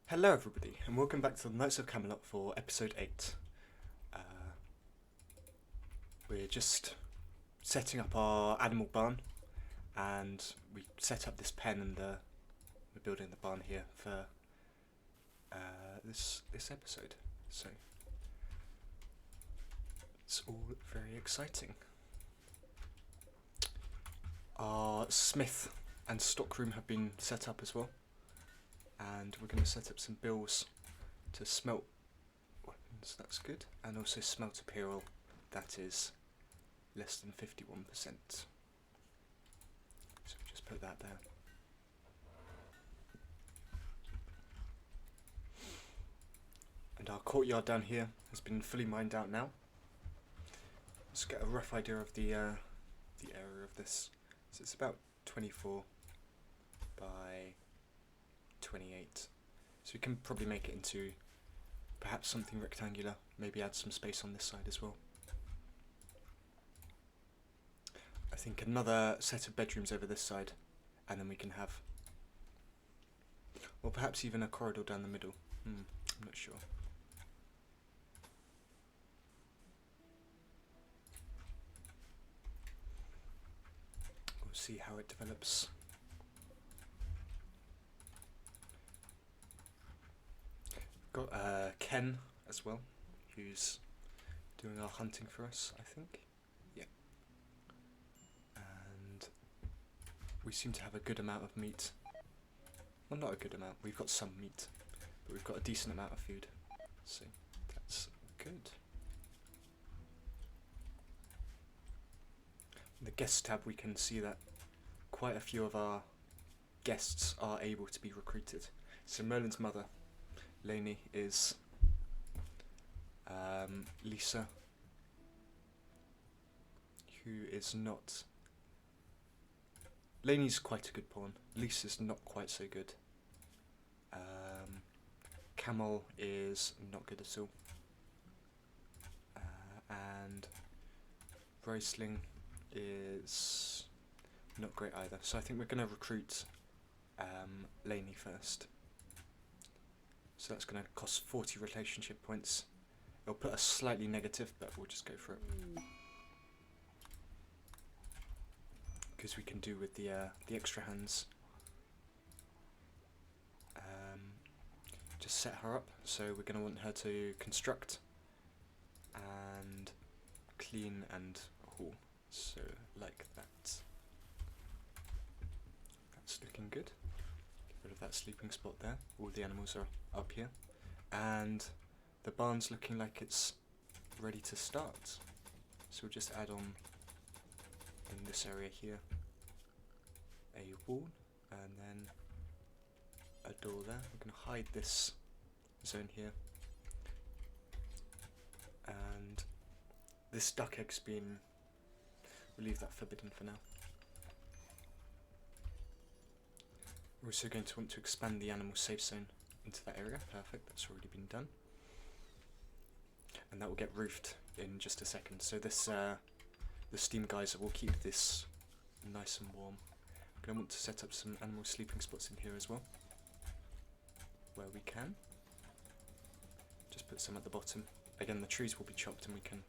Hello everybody, and welcome back to the Knights of Camelot for episode 8. We're just setting up our animal barn, and we set up this pen and we're building the barn here for this episode. So it's all very exciting. Our smith and stockroom have been set up as well. And we're going to set up some bills to smelt weapons, that's good, and also smelt apparel, that is less than 51%. So we just put that there. And our courtyard down here has been fully mined out now. Let's get a rough idea of the area of this. So it's about 24 by 28, so we can probably make it into perhaps something rectangular, maybe add some space on this side as well. I think another set of bedrooms over this side, and then we can have, or perhaps even a corridor down the middle. I'm not sure. We'll see how it develops. Got Ken as well, who's doing our hunting for us, I think. Yeah. And we seem to have a good amount of meat. Well, not a good amount, we've got some meat, but we've got a decent amount of food, so that's good. In the guest tab we can see that quite a few of our guests are able to be recruited. So Merlin's mother, Lainey, is Lisa, who is not... Lainey's quite a good pawn, Lisa's not quite so good. Camel is not good at all. And Roisling is not great either, so I think we're going to recruit Lainey first. So that's going to cost 40 relationship points. It'll put us slightly negative, but we'll just go for it. Because we can do with the extra hands. Just set her up, so we're going to want her to construct and clean and haul. So like that. That's looking good. Of that sleeping spot there. All the animals are up here, and the barn's looking like it's ready to start. So we'll just add on in this area here a wall and then a door there. We're going to hide this zone here, and this duck egg's been, we'll leave that forbidden for now. We're also going to want to expand the animal safe zone into that area. Perfect, that's already been done. And that will get roofed in just a second. So this, the steam geyser will keep this nice and warm. I'm going to want to set up some animal sleeping spots in here as well, where we can. Just put some at the bottom. Again, the trees will be chopped and we can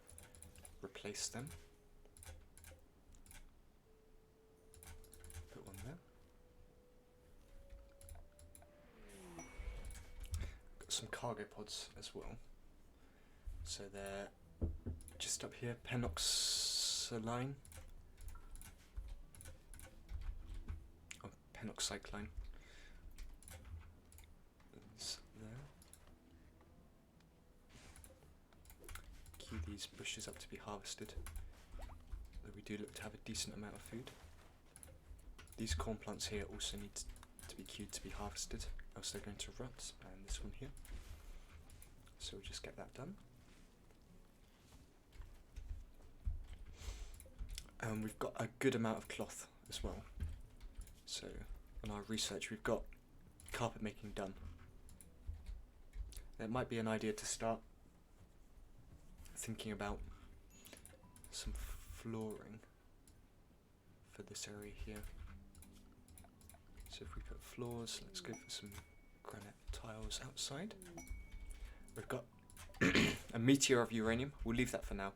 replace them. Put one there. Some cargo pods as well, so they're just up here, penoxyline, oh, penoxycline, it's there. Queue these bushes up to be harvested, though we do look to have a decent amount of food. These corn plants here also need to be queued to be harvested, else they're going to rot, and this one here. So we'll just get that done. And we've got a good amount of cloth as well. So on our research we've got carpet making done. It might be an idea to start thinking about some flooring for this area here. So if we put floors, let's go for some granite tile. piles outside. We've got a meteor of uranium. We'll leave that for now.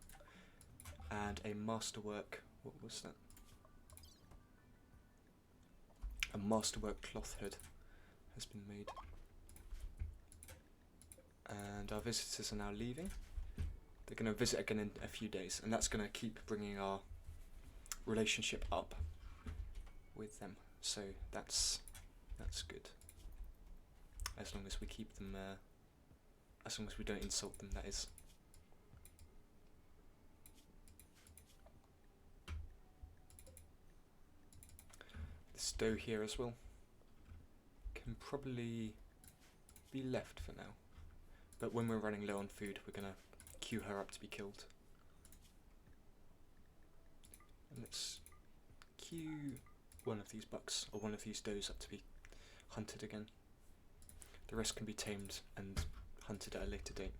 And a masterwork. What was that? A masterwork cloth hood has been made. And our visitors are now leaving. They're going to visit again in a few days, and that's going to keep bringing our relationship up with them. So that's good. As long as we keep them, as long as we don't insult them, that is. This dough here as well can probably be left for now. But when we're running low on food, we're going to queue her up to be killed. And let's queue one of these bucks, or one of these does up to be hunted again. The rest can be tamed and hunted at a later date.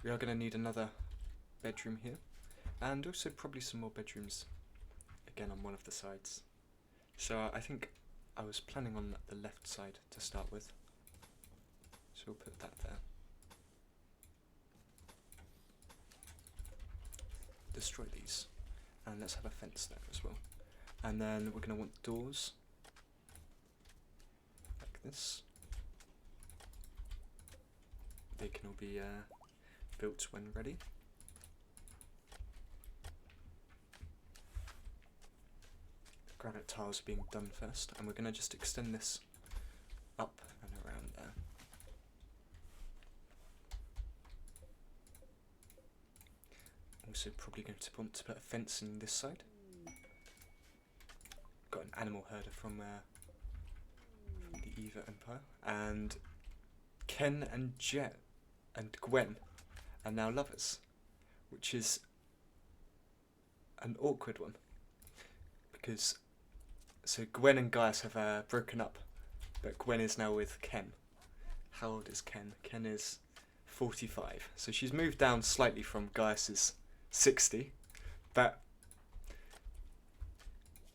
We are going to need another bedroom here, and also probably some more bedrooms again on one of the sides. So I think I was planning on the left side to start with. So we'll put that there. Destroy these, and let's have a fence there as well. And then we're going to want doors like this. They can all be built when ready. The granite tiles are being done first, and we're going to just extend this up and around there. Also probably going to want to put a fence in this side. Got an animal herder from the Eva Empire, and Ken and Jet and Gwen are now lovers, which is an awkward one because so Gwen and Gaius have broken up, but Gwen is now with Ken. How old is Ken? Ken is 45, so she's moved down slightly from Gaius's 60, but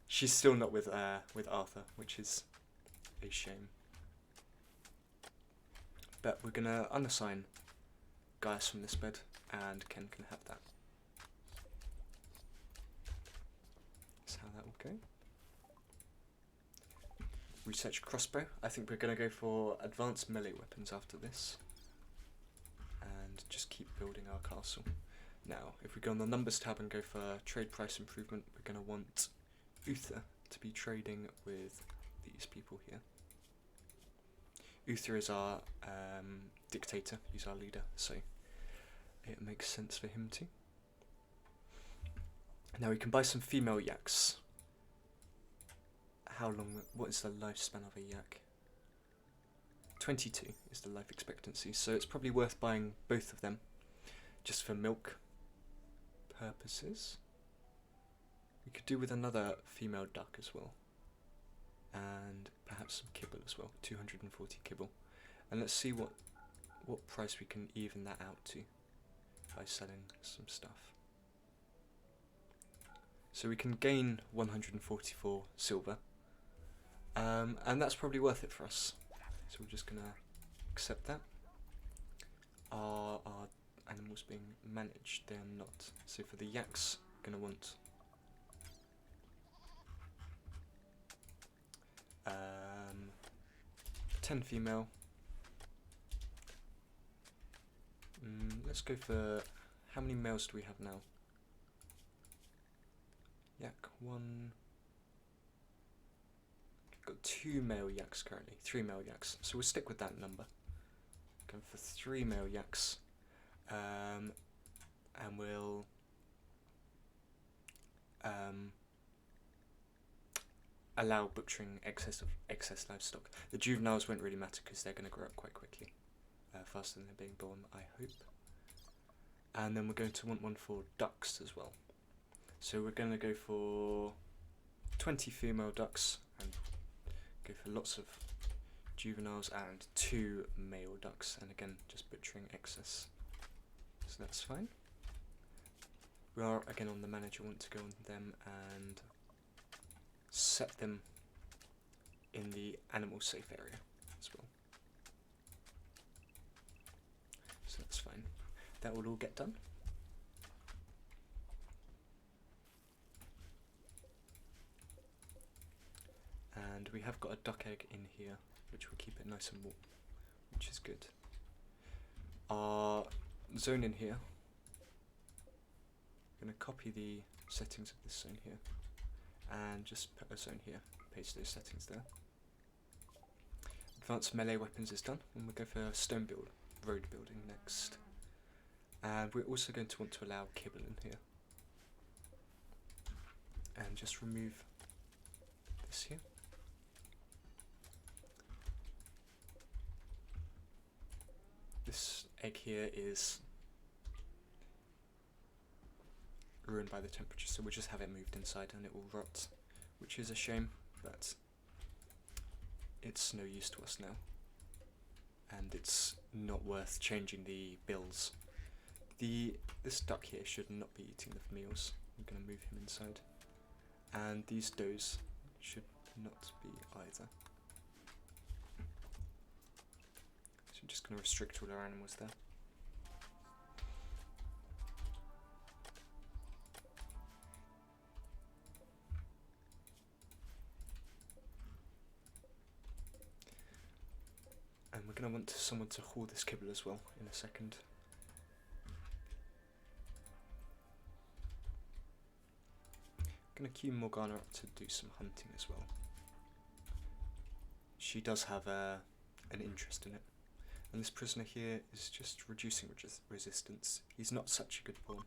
she's still not with Arthur, which is a shame. But we're gonna unassign Gaius from this bed, and Ken can have that. That's how that will go. Research crossbow. I think we're gonna go for advanced melee weapons after this, and just keep building our castle. Now, if we go on the numbers tab and go for trade price improvement, we're going to want Uther to be trading with these people here. Uther is our dictator, he's our leader, so it makes sense for him to. Now we can buy some female yaks. What is the lifespan of a yak? 22 is the life expectancy, so it's probably worth buying both of them, just for milk purposes. We could do with another female duck as well, and perhaps some kibble as well, 240 kibble. And let's see what price we can even that out to by selling some stuff. So we can gain 144 silver, and that's probably worth it for us. So we're just gonna accept that. Our animals being managed, they're not. So for the yaks, gonna want 10 female. Let's go for, how many males do we have now? Yak 1. Got 2 male yaks currently, 3 male yaks. So we'll stick with that number. Going for 3 male yaks. And we'll allow butchering excess livestock. The juveniles won't really matter because they're going to grow up quite quickly, faster than they're being born, I hope. And then we're going to want one for ducks as well. So we're going to go for 20 female ducks and go for lots of juveniles and 2 male ducks, and again just butchering excess. So that's fine. We are again on the manager, want to go on them and set them in the animal safe area as well. That's fine. That will all get done. And we have got a duck egg in here, which will keep it nice and warm, which is good. Our zone in here, I'm going to copy the settings of this zone here, and just put a zone here, paste those settings there. Advanced melee weapons is done, and we'll go for stone build, road building next. And we're also going to want to allow kibble in here. And just remove this here. This egg here is ruined by the temperature, so we'll just have it moved inside and it will rot, which is a shame, but it's no use to us now. And it's not worth changing the bills. This duck here should not be eating the meals. I'm going to move him inside. And these does should not be either. So I'm just going to restrict all our animals there. And we're going to want someone to haul this kibble as well in a second. I'm going to queue Morgana up to do some hunting as well. She does have an interest in it. And this prisoner here is just reducing resistance. He's not such a good pawn.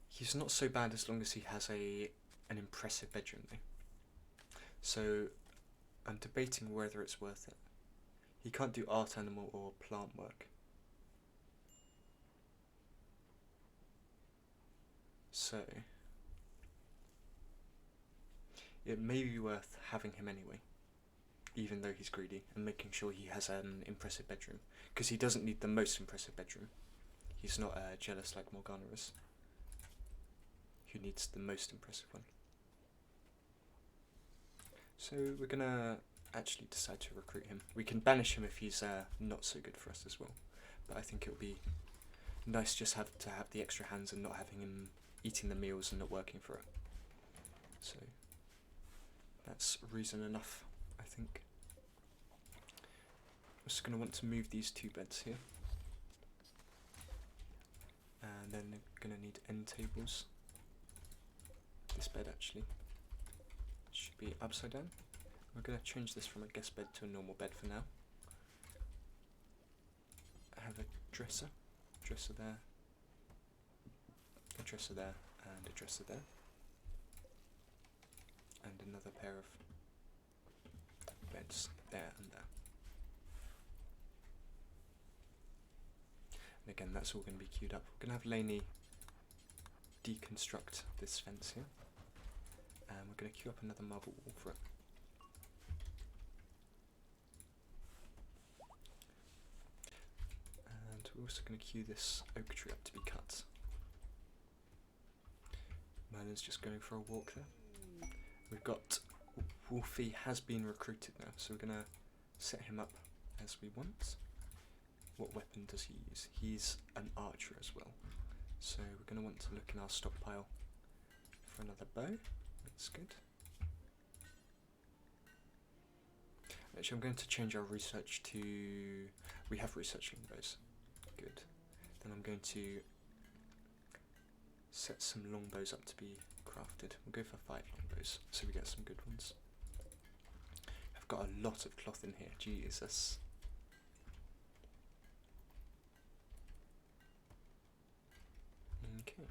He's not so bad as long as he has an impressive bedroom though. So I'm debating whether it's worth it. He can't do art animal or plant work. So it may be worth having him anyway, even though he's greedy, and making sure he has an impressive bedroom, because he doesn't need the most impressive bedroom. He's not jealous like Morgana is, who needs the most impressive one. So we're gonna actually decide to recruit him. We can banish him if he's not so good for us as well, but I think it'll be nice just to have the extra hands and not having him eating the meals and not working for it. So that's reason enough, I think. I'm just going to want to move these two beds here. And then they're going to need end tables. This bed actually should be upside down. We're going to change this from a guest bed to a normal bed for now. I have a dresser there, a dresser there, and a dresser there, and another pair of beds there and there. And again, that's all going to be queued up. We're going to have Lainey deconstruct this fence here, and we're going to queue up another marble wall for it. And we're also going to queue this oak tree up to be cut. Merlin's just going for a walk there. We've got Wolfie has been recruited now, so we're going to set him up as we want. What weapon does he use? He's an archer as well, so we're going to want to look in our stockpile for another bow. That's good. Actually, I'm going to change our research to... we have research longbows. Good. Then I'm going to set some longbows up to be crafted. We'll go for 5 longbows so we get some good ones. I've got a lot of cloth in here, Jesus. Okay.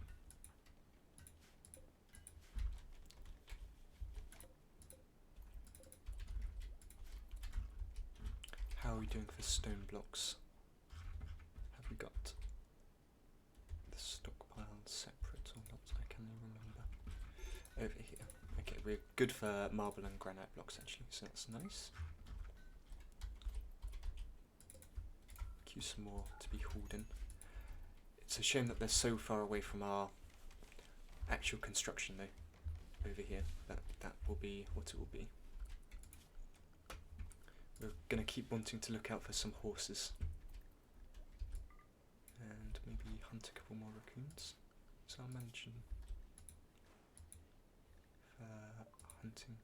How are we doing for stone blocks? Have we got the stockpile separate or not? I can't remember. Over here. Okay, we're good for marble and granite blocks actually, so that's nice. Queue some more to be hauled in. It's a shame that they're so far away from our actual construction though, over here, but that will be what it will be. we're going to keep wanting to look out for some horses. And maybe hunt a couple more raccoons. So I'll mention hunting.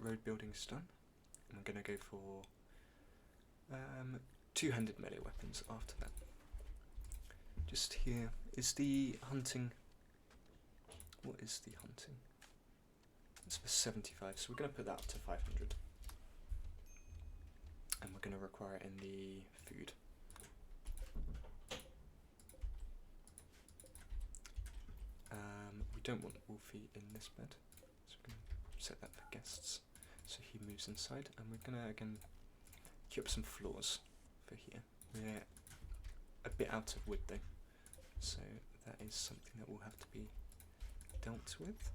Road building's done. And I'm going to go for two-handed melee weapons after that. Just here is the hunting. What is the hunting? It's for 75, so we're going to put that up to 500. And we're going to require it in the food. We don't want Wolfie in this bed, so we're going to set that for guests. So he moves inside, and we're going to again queue up some floors for here. We're a bit out of wood though, so that is something that will have to be dealt with.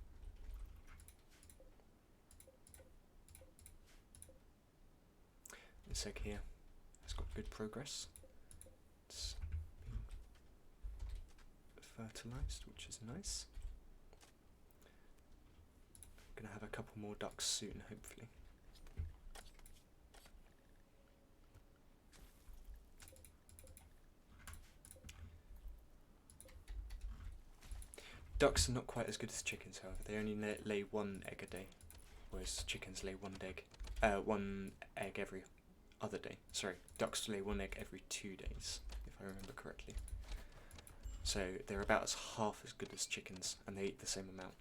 This egg here has got good progress. It's being fertilised, which is nice. Gonna have a couple more ducks soon, hopefully. Ducks are not quite as good as chickens, however. They only lay one egg a day, whereas chickens lay one egg every other day. Sorry, ducks lay one egg every 2 days, if I remember correctly. So they're about as half as good as chickens, and they eat the same amount.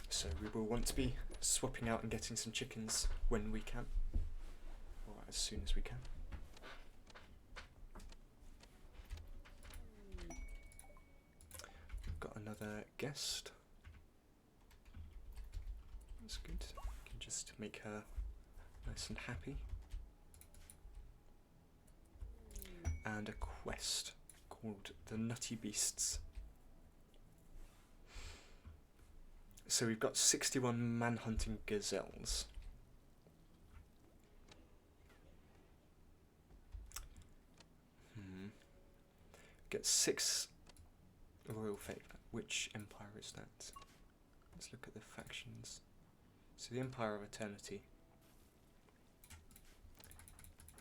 So we will want to be swapping out and getting some chickens when we can, or as soon as we can. Got another guest. That's good. We can just make her nice and happy. And a quest called the Nutty Beasts. So we've got 61 manhunting gazelles. Get 6 royal favour. Which empire is that? Let's look at the factions. So the Empire of Eternity.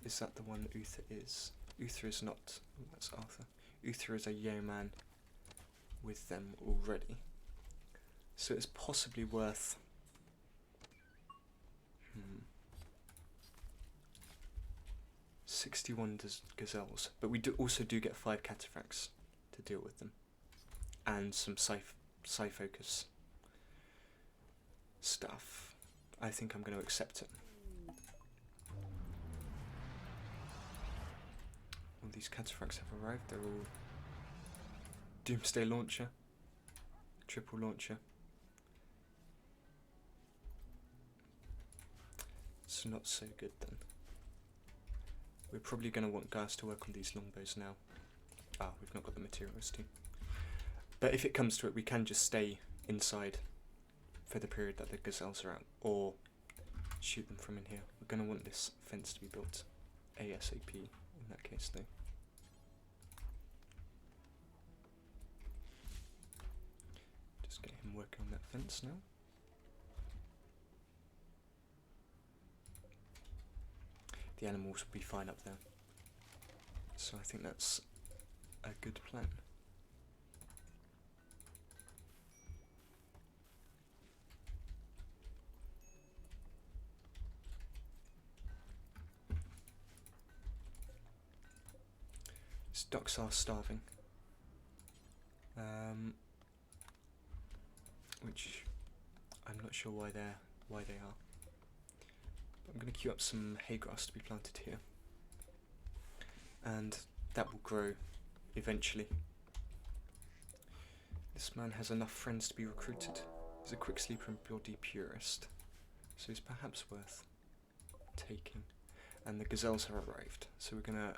Is that the one Uther is? Uther is not. Oh, that's Arthur. Uther is a yeoman with them already. So it's possibly worth 61 gazelles, but we also do get 5 cataphracts to deal with them, and some psi-focus stuff. I think I'm going to accept it. All these cataphracts have arrived. They're all Doomsday Launcher, Triple Launcher. It's not so good then. We're probably going to want guys to work on these longbows now. We've not got the materials to. But if it comes to it, we can just stay inside for the period that the gazelles are out, or shoot them from in here. We're going to want this fence to be built ASAP in that case though. Just get him working on that fence now. The animals will be fine up there. So I think that's a good plan. These ducks are starving. Which I'm not sure why they are. I'm going to queue up some hay grass to be planted here, and that will grow eventually. This man has enough friends to be recruited. He's a quick sleeper and bloody purist, so he's perhaps worth taking. And the gazelles have arrived, so we're going to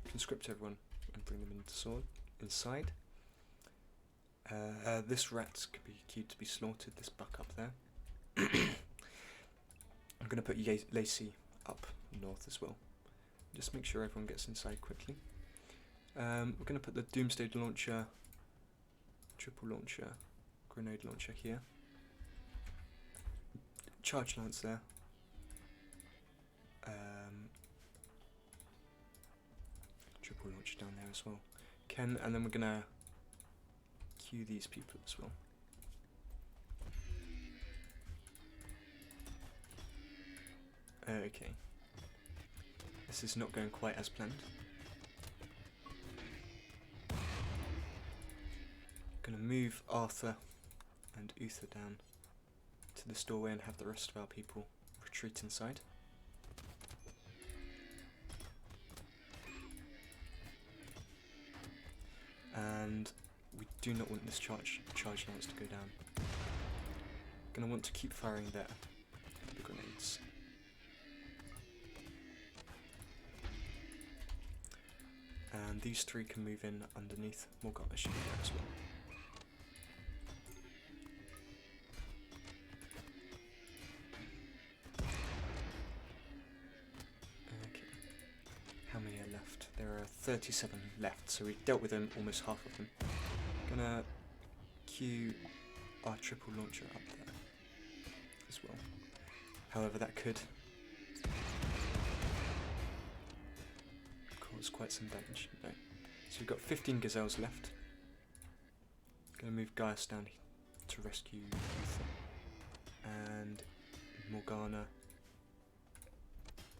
conscript everyone and bring them inside. This rat could be queued to be slaughtered, this buck up there. I'm going to put Lacey up north as well. Just make sure everyone gets inside quickly. We're going to put the Doomsday Launcher, Triple Launcher, Grenade Launcher here. charge lance there. Triple launch down there as well. And then we're gonna queue these people as well. Okay. This is not going quite as planned. Gonna move Arthur and Uther down to this doorway and have the rest of our people retreat inside. And we do not want this charge lance to go down. Gonna want to keep firing there. The grenades. And these three can move in underneath. Morgana should be there as well. Okay. How many are left? There are 37 left, so we've dealt with them, almost half of them. Gonna queue our triple launcher up there as well. However, that could cause quite some damage. No. So we've got 15 Gazelles left. Gonna move Gaius down to rescue Uther. And Morgana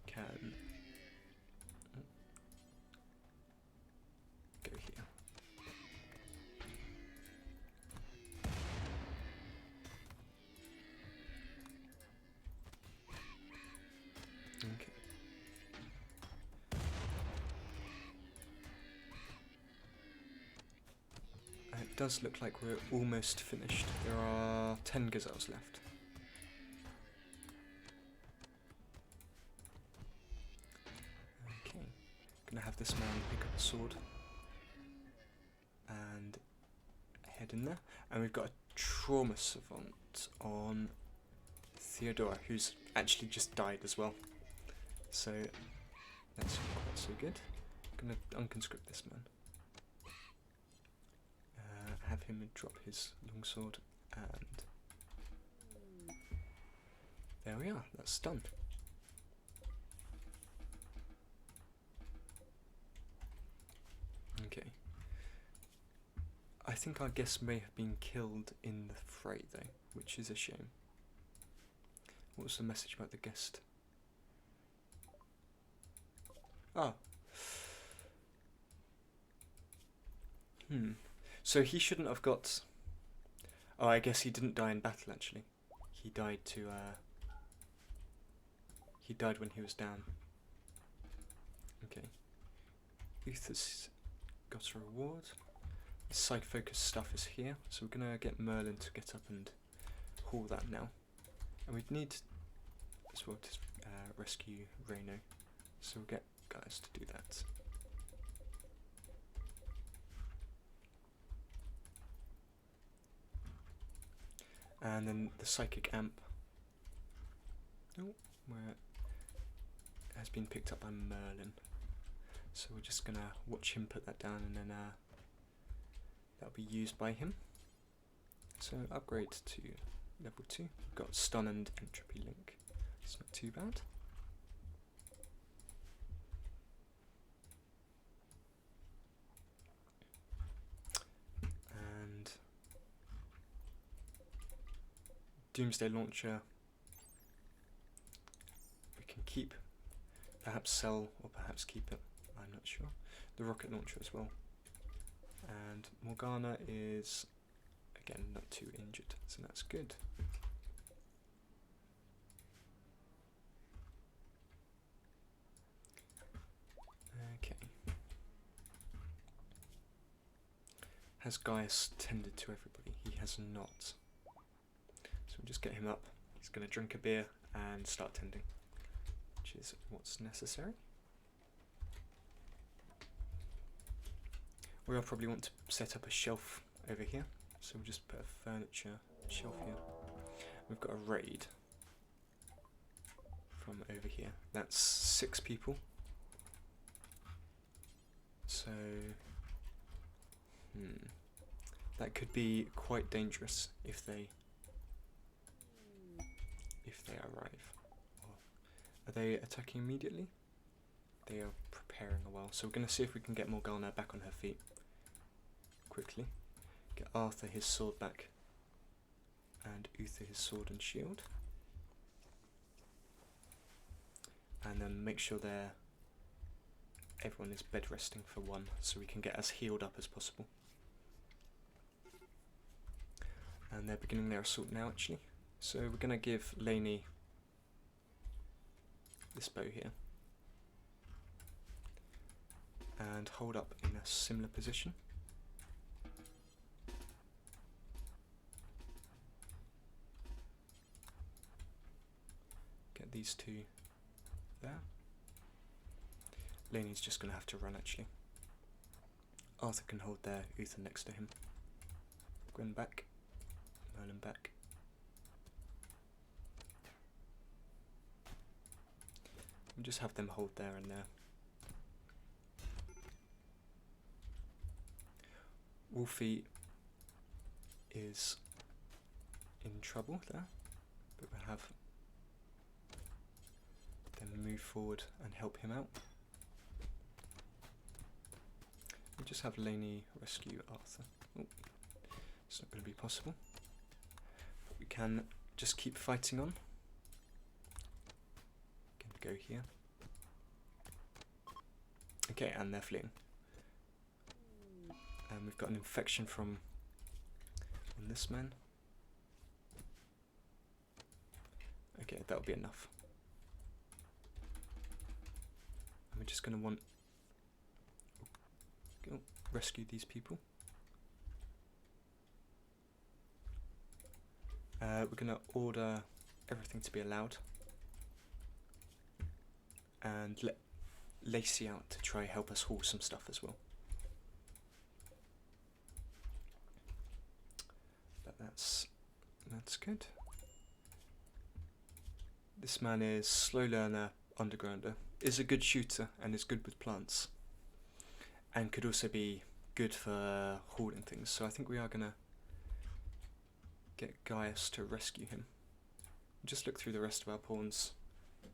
can go here. Okay. It does look like we're almost finished. There are 10 Gazelles left. Okay. Gonna have this man pick up a sword and head in there. And we've got a trauma savant on Theodora, who's actually just died as well. So that's not quite so good. Gonna unconscript this man. Have him drop his longsword, and there we are, that's done. Okay. I think our guest may have been killed in the fray though, which is a shame. What was the message about the guest? Ah. So he shouldn't have got... Oh, I guess he didn't die in battle, actually. He died to, he died when he was down. Okay. Uther's got a reward. The side-focused stuff is here, so we're going to get Merlin to get up and haul that now. And we'd need as well to rescue Reno, so we'll get guys to do that. And then the psychic amp, where it has been picked up by Merlin. So we're just gonna watch him put that down, and then that'll be used by him. So upgrade to level 2. We've got stun and entropy link. It's not too bad. Doomsday Launcher we can keep, perhaps sell, or perhaps keep it, I'm not sure. The rocket launcher as well. And Morgana is, again, not too injured, so that's good. Okay. Has Gaius tended to everybody? He has not. So we'll just get him up. He's going to drink a beer and start tending, which is what's necessary. We'll probably want to set up a shelf over here, so we'll just put a furniture shelf here. We've got a raid from over here. That's 6 people. So that could be quite dangerous if they if they arrive. Are they attacking immediately? They are preparing a while, so we're going to see if we can get Morgana back on her feet quickly. Get Arthur his sword back, and Uther his sword and shield. And then make sure everyone is bed resting for 1, so we can get as healed up as possible. And they're beginning their assault now, actually. So we're going to give Lainey this bow here. And hold up in a similar position. Get these two there. Lainey's just going to have to run, actually. Arthur can hold there, Uther next to him. Gwen back. Merlin back. We'll just have them hold there and there. Wolfie is in trouble there, but we'll have them move forward and help him out. We'll just have Lainey rescue Arthur. Oh, it's not going to be possible. But we can just keep fighting on. Going to go here. Okay, and they're fleeing. And we've got an infection on this man. Okay, that'll be enough. And we're just going to rescue these people. We're going to order everything to be allowed. And let Lacey out to try help us haul some stuff as well. But that's good. This man is slow learner, undergrounder, is a good shooter and is good with plants. And could also be good for hauling things. So I think we are gonna get Gaius to rescue him. Just look through the rest of our pawns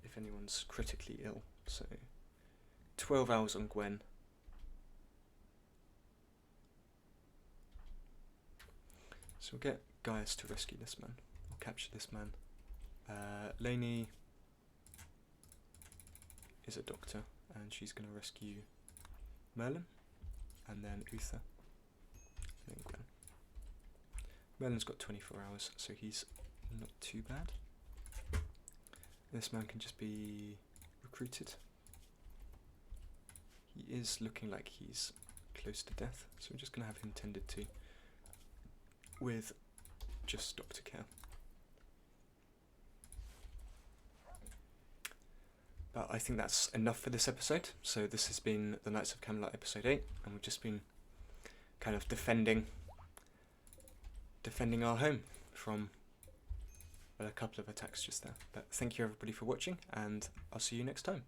if anyone's critically ill. So 12 hours on Gwen. So we'll get Gaius to rescue this man, or capture this man. Lainey is a doctor, and she's going to rescue Merlin, and then Uther, and then Gwen. Merlin's got 24 hours, so he's not too bad. This man can just be recruited. He is looking like he's close to death, so we're just going to have him tended to with just doctor care. But I think that's enough for this episode. So this has been the Knights of Camelot episode 8, and we've just been kind of defending our home from a couple of attacks just there. But thank you everybody for watching, and I'll see you next time.